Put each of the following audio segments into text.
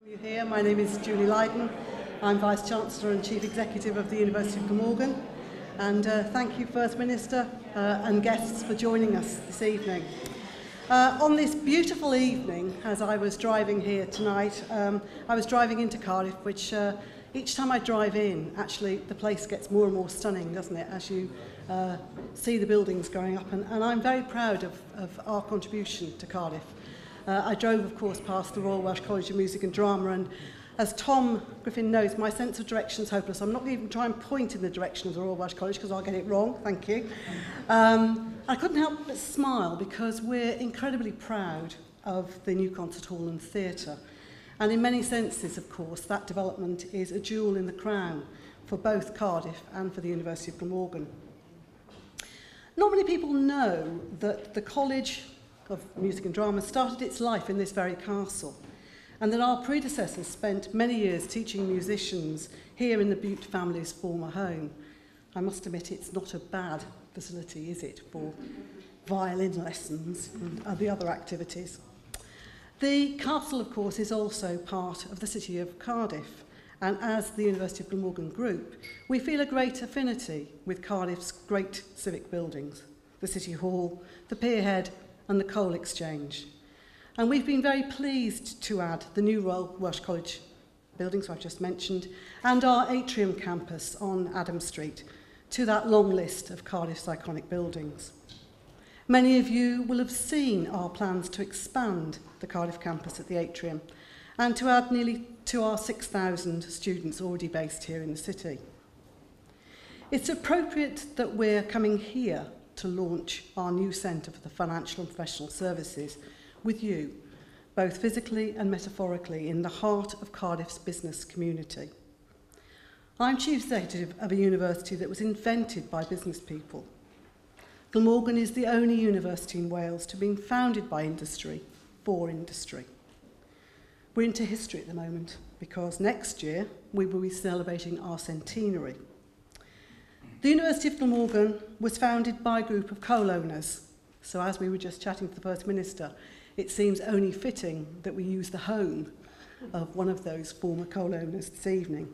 You here. My name is Julie Lydon. I'm Vice-Chancellor and Chief Executive of the University of Glamorgan. And thank you, First Minister and guests, for joining us this evening. On this beautiful evening, as I was driving here tonight, I was driving into Cardiff, which each time I drive in, actually the place gets more and more stunning, doesn't it, as you see the buildings going up. And I'm very proud of our contribution to Cardiff. I drove, of course, past the Royal Welsh College of Music and Drama, and as Tom Griffin knows, my sense of direction is hopeless. I'm not going to even try and point in the direction of the Royal Welsh College because I'll get it wrong. Thank you. I couldn't help but smile because we're incredibly proud of the new concert hall and theatre. And in many senses, of course, that development is a jewel in the crown for both Cardiff and for the University of Glamorgan. Not many people know that the College of Music and Drama started its life in this very castle, and that our predecessors spent many years teaching musicians here in the Bute family's former home. I must admit, it's not a bad facility, is it, for violin lessons and the other activities. The castle, of course, is also part of the city of Cardiff, and as the University of Glamorgan Group, we feel a great affinity with Cardiff's great civic buildings, the City Hall, the Pierhead, and the Coal Exchange. And we've been very pleased to add the new Royal Welsh College buildings I've just mentioned and our atrium campus on Adam Street to that long list of Cardiff's iconic buildings. Many of you will have seen our plans to expand the Cardiff campus at the atrium and to add nearly to our 6,000 students already based here in the city. It's appropriate that we're coming here to launch our new Centre for the Financial and Professional Services with you, both physically and metaphorically, in the heart of Cardiff's business community. I'm Chief Executive of a university that was invented by business people. Glamorgan is the only university in Wales to have been founded by industry for industry. We're into history at the moment because next year we will be celebrating our centenary. The University of Glamorgan was founded by a group of coal owners. So as we were just chatting to the First Minister, it seems only fitting that we use the home of one of those former coal owners this evening.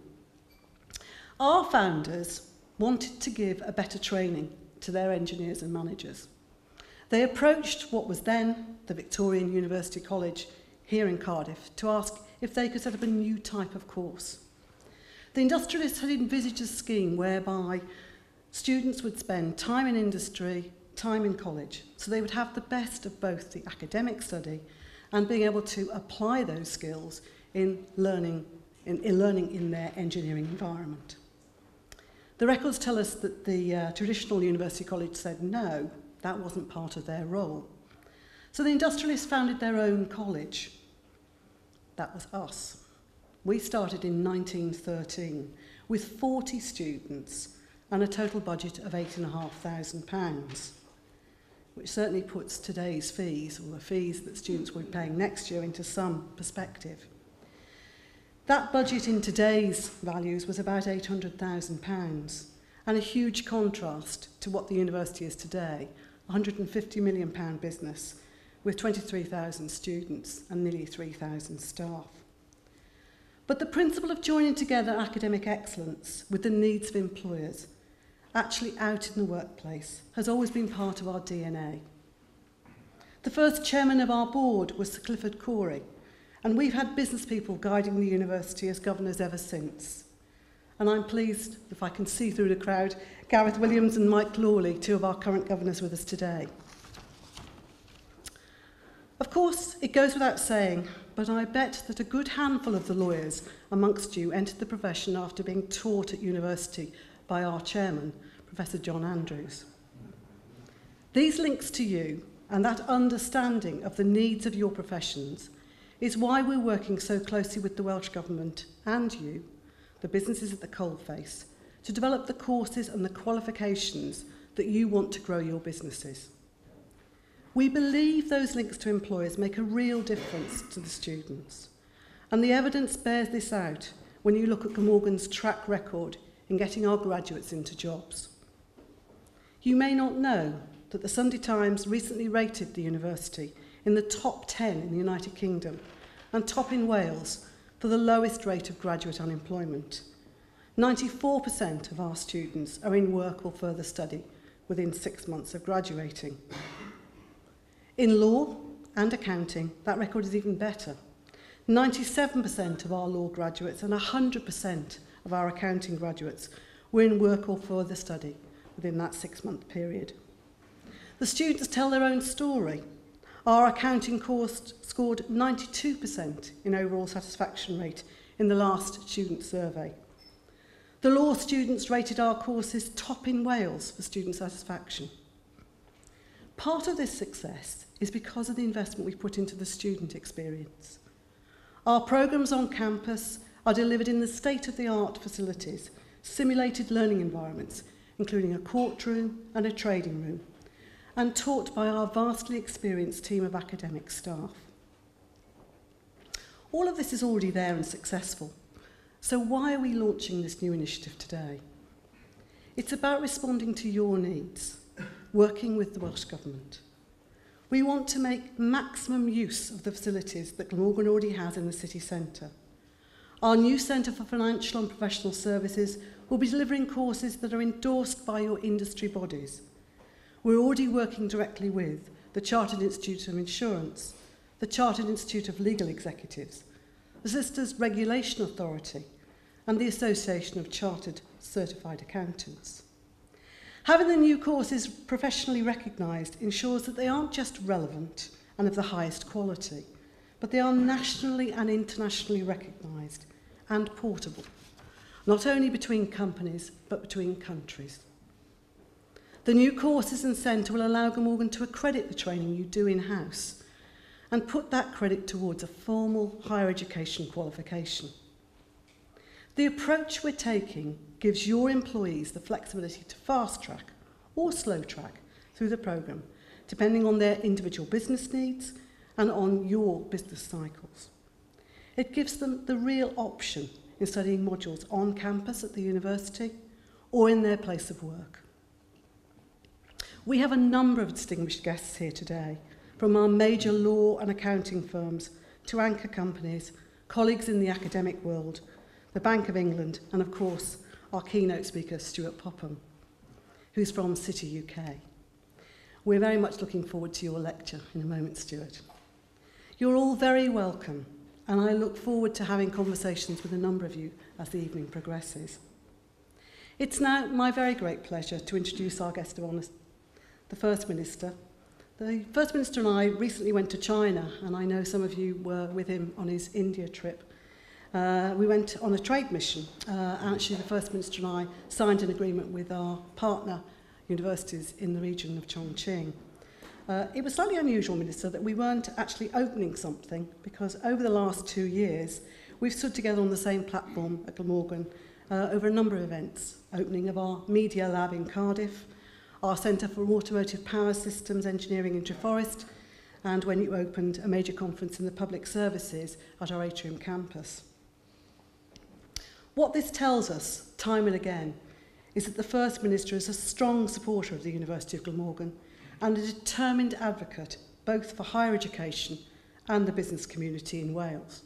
Our founders wanted to give a better training to their engineers and managers. They approached what was then the Victorian University College here in Cardiff to ask if they could set up a new type of course. The industrialists had envisaged a scheme whereby students would spend time in industry, time in college, so they would have the best of both the academic study and being able to apply those skills in learning in their engineering environment. The records tell us that the traditional university college said no, that wasn't part of their role. So the industrialists founded their own college. That was us. We started in 1913 with 40 students and a total budget of £8,500, which certainly puts today's fees, or the fees that students will be paying next year, into some perspective. That budget in today's values was about £800,000, and a huge contrast to what the university is today, a £150 million business with 23,000 students and nearly 3,000 staff. But the principle of joining together academic excellence with the needs of employers actually out in the workplace has always been part of our DNA. The first chairman of our board was Sir Clifford Corey, and we've had business people guiding the university as governors ever since. And I'm pleased, if I can see through the crowd, Gareth Williams and Mike Lawley, two of our current governors, with us today. Of course, it goes without saying, but I bet that a good handful of the lawyers amongst you entered the profession after being taught at university by our chairman, Professor John Andrews. These links to you and that understanding of the needs of your professions is why we're working so closely with the Welsh Government and you, the businesses at the coalface, to develop the courses and the qualifications that you want to grow your businesses. We believe those links to employers make a real difference to the students, and the evidence bears this out when you look at Glamorgan's track record in getting our graduates into jobs. You may not know that the Sunday Times recently rated the university in the top 10 in the United Kingdom and top in Wales for the lowest rate of graduate unemployment. 94% of our students are in work or further study within 6 months of graduating. In law and accounting, that record is even better. 97% of our law graduates and 100% of our accounting graduates were in work or further study within that 6-month period. The students tell their own story. Our accounting course scored 92% in overall satisfaction rate in the last student survey. The law students rated our courses top in Wales for student satisfaction. Part of this success is because of the investment we've put into the student experience. Our programmes on campus are delivered in the state-of-the-art facilities, simulated learning environments, including a courtroom and a trading room, and taught by our vastly experienced team of academic staff. All of this is already there and successful. So why are we launching this new initiative today? It's about responding to your needs, working with the Welsh Government. We want to make maximum use of the facilities that Glamorgan already has in the city centre. Our new Centre for Financial and Professional Services will be delivering courses that are endorsed by your industry bodies. We're already working directly with the Chartered Institute of Insurance, the Chartered Institute of Legal Executives, the Solicitors Regulation Authority, and the Association of Chartered Certified Accountants. Having the new courses professionally recognised ensures that they aren't just relevant and of the highest quality, but they are nationally and internationally recognised and portable, not only between companies, but between countries. The new courses and centre will allow Glamorgan to accredit the training you do in-house and put that credit towards a formal higher education qualification. The approach we're taking gives your employees the flexibility to fast-track or slow-track through the programme, depending on their individual business needs and on your business cycles. It gives them the real option in studying modules on campus at the university or in their place of work. We have a number of distinguished guests here today, from our major law and accounting firms to anchor companies, colleagues in the academic world, the Bank of England, and of course, our keynote speaker, Stuart Popham, who's from City UK. We're very much looking forward to your lecture in a moment, Stuart. You're all very welcome, and I look forward to having conversations with a number of you as the evening progresses. It's now my very great pleasure to introduce our guest of honour, the First Minister. The First Minister and I recently went to China, and I know some of you were with him on his India trip. We went on a trade mission. Actually, the First Minister and I signed an agreement with our partner universities in the region of Chongqing. It was slightly unusual, Minister, that we weren't actually opening something, because over the last 2 years, we've stood together on the same platform at Glamorgan over a number of events: opening of our media lab in Cardiff, our Centre for Automotive Power Systems Engineering in Treforest, and when you opened a major conference in the public services at our Atrium campus. What this tells us, time and again, is that the First Minister is a strong supporter of the University of Glamorgan and a determined advocate both for higher education and the business community in Wales.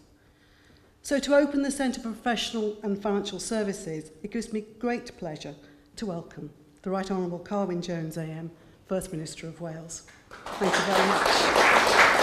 So to open the Centre for Professional and Financial Services, it gives me great pleasure to welcome the Right Honourable Carwyn Jones AM, First Minister of Wales. Thank you very much.